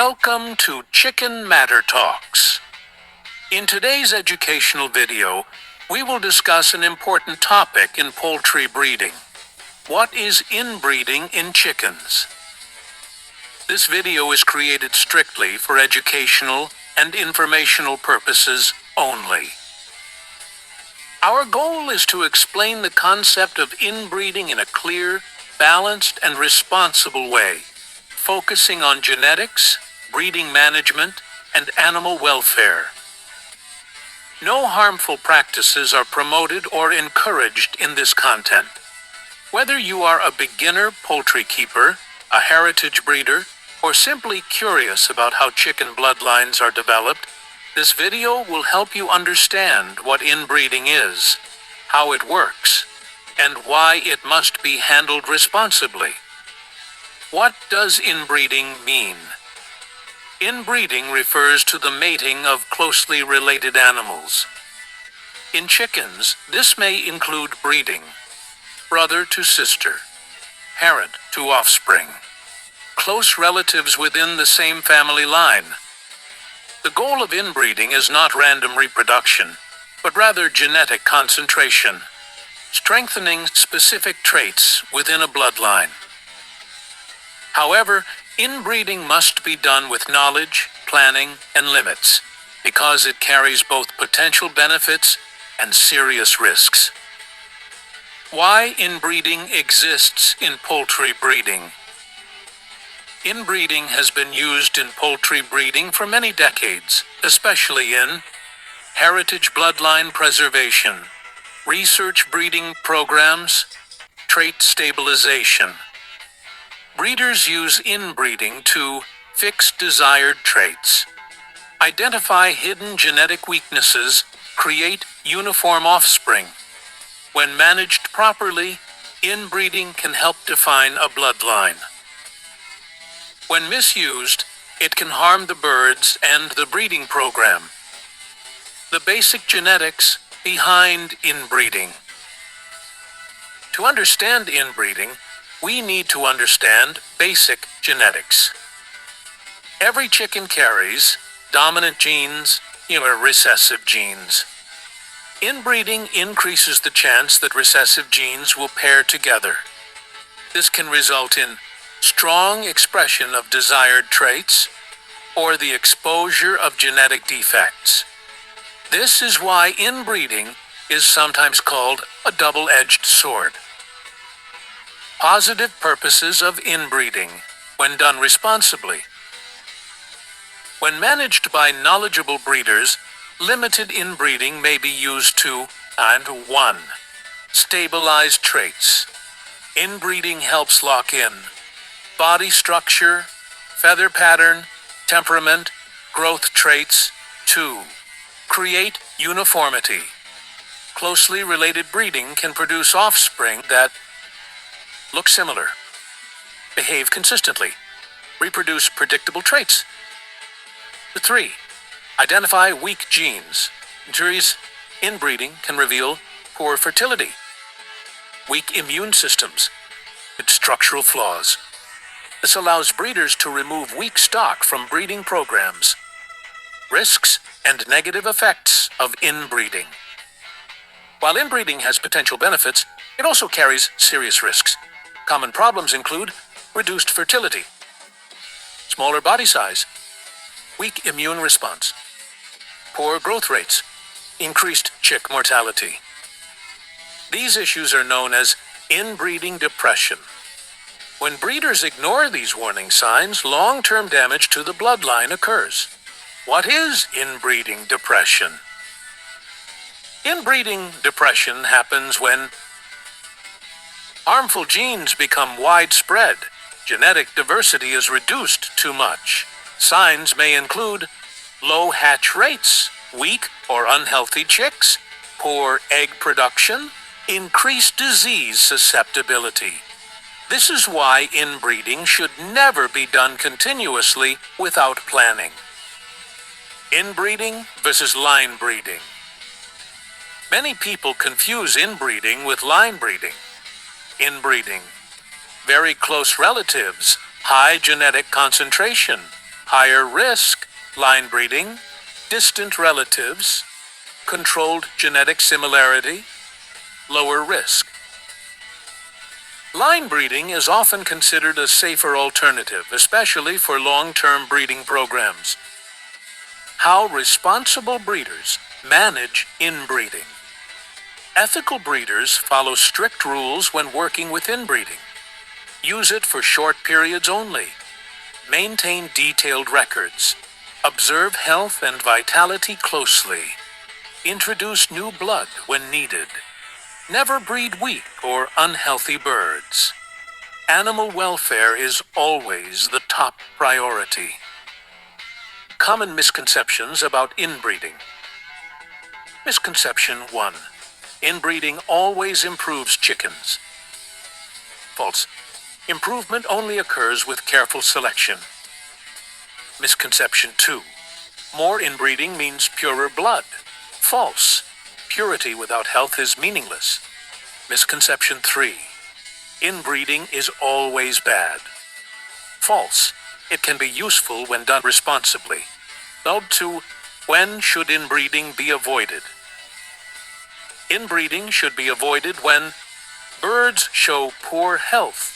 Welcome to ChickenMatterTalks. In today's educational video, we will discuss an important topic in poultry breeding. What is inbreeding in chickens? This video is created strictly for educational and informational purposes only. Our goal is to explain the concept of inbreeding in a clear, balanced, and responsible way, focusing on genetics, breeding management, and animal welfare. No harmful practices are promoted or encouraged in this content. Whether you are a beginner poultry keeper, a heritage breeder, or simply curious about how chicken bloodlines are developed, this video will help you understand what inbreeding is, how it works, and why it must be handled responsibly. What does inbreeding mean? Inbreeding refers to the mating of closely related animals. In chickens, this may include breeding, brother to sister, parent to offspring, close relatives within the same family line. The goal of inbreeding is not random reproduction, but rather genetic concentration, strengthening specific traits within a bloodline. However, inbreeding must be done with knowledge, planning, and limits, because it carries both potential benefits and serious risks. Why inbreeding exists in poultry breeding? Inbreeding has been used in poultry breeding for many decades, especially in heritage bloodline preservation, research breeding programs, trait stabilization. Breeders use inbreeding to fix desired traits, identify hidden genetic weaknesses, create uniform offspring. When managed properly, inbreeding can help define a bloodline. When misused, it can harm the birds and the breeding program. The basic genetics behind inbreeding. To understand inbreeding, we need to understand basic genetics. Every chicken carries dominant genes or recessive genes. Inbreeding increases the chance that recessive genes will pair together. This can result in strong expression of desired traits or the exposure of genetic defects. This is why inbreeding is sometimes called a double-edged sword. Positive purposes of inbreeding when done responsibly. When managed by knowledgeable breeders, limited inbreeding may be used to, and 1. Stabilize traits. Inbreeding helps lock in body structure, feather pattern, temperament, growth traits. 2. Create uniformity. Closely related breeding can produce offspring that look similar, behave consistently, reproduce predictable traits. 3. Identify weak genes. Inbreeding can reveal poor fertility, weak immune systems, and structural flaws. This allows breeders to remove weak stock from breeding programs. Risks and negative effects of inbreeding. While inbreeding has potential benefits, it also carries serious risks. Common problems include reduced fertility, smaller body size, weak immune response, poor growth rates, increased chick mortality. These issues are known as inbreeding depression. When breeders ignore these warning signs, long-term damage to the bloodline occurs. What is inbreeding depression? Inbreeding depression happens when harmful genes become widespread, genetic diversity is reduced too much. Signs may include low hatch rates, weak or unhealthy chicks, poor egg production, increased disease susceptibility. This is why inbreeding should never be done continuously without planning. Inbreeding versus line breeding. Many people confuse inbreeding with line breeding. Inbreeding. Very close relatives, high genetic concentration, higher risk, line breeding, distant relatives, controlled genetic similarity, lower risk. Line breeding is often considered a safer alternative, especially for long-term breeding programs. How responsible breeders manage inbreeding. Ethical breeders follow strict rules when working with inbreeding. Use it for short periods only. Maintain detailed records. Observe health and vitality closely. Introduce new blood when needed. Never breed weak or unhealthy birds. Animal welfare is always the top priority. Common misconceptions about inbreeding. Misconception 1. Inbreeding always improves chickens. False. Improvement only occurs with careful selection. Misconception 2. More inbreeding means purer blood. False. Purity without health is meaningless. Misconception 3. Inbreeding is always bad. False. It can be useful when done responsibly. Note 2. When should inbreeding be avoided? Inbreeding should be avoided when birds show poor health.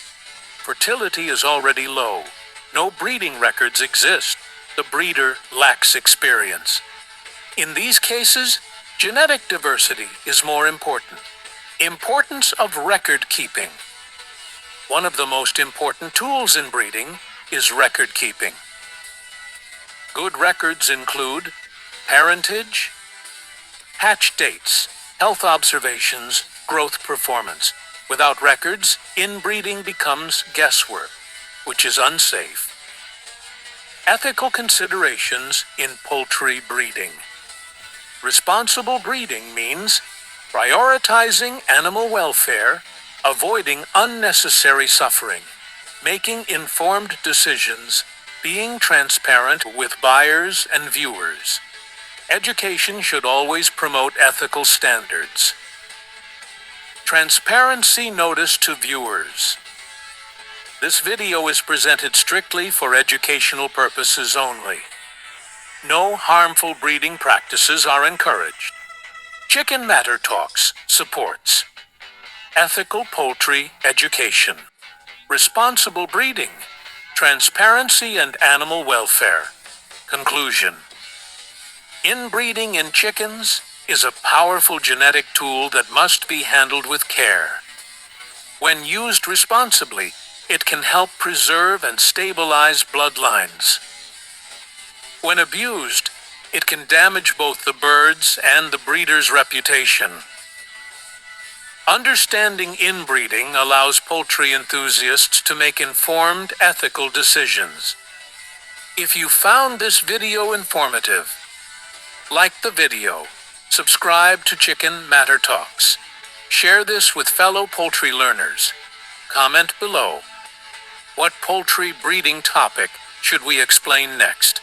Fertility is already low. No breeding records exist. The breeder lacks experience. In these cases, genetic diversity is more important. Importance of record keeping. One of the most important tools in breeding is record keeping. Good records include parentage, hatch dates, health observations, growth performance. Without records, inbreeding becomes guesswork, which is unsafe. Ethical considerations in poultry breeding. Responsible breeding means prioritizing animal welfare, avoiding unnecessary suffering, making informed decisions, being transparent with buyers and viewers. Education should always promote ethical standards. Transparency notice to viewers. This video is presented strictly for educational purposes only. No harmful breeding practices are encouraged. ChickenMatterTalks supports ethical poultry education, responsible breeding, transparency and animal welfare. Conclusion. Inbreeding in chickens is a powerful genetic tool that must be handled with care. When used responsibly, it can help preserve and stabilize bloodlines. When abused, it can damage both the birds and the breeder's reputation. Understanding inbreeding allows poultry enthusiasts to make informed, ethical decisions. If you found this video informative, like the video, subscribe to ChickenMatterTalks. Share this with fellow poultry learners. Comment below. What poultry breeding topic should we explain next?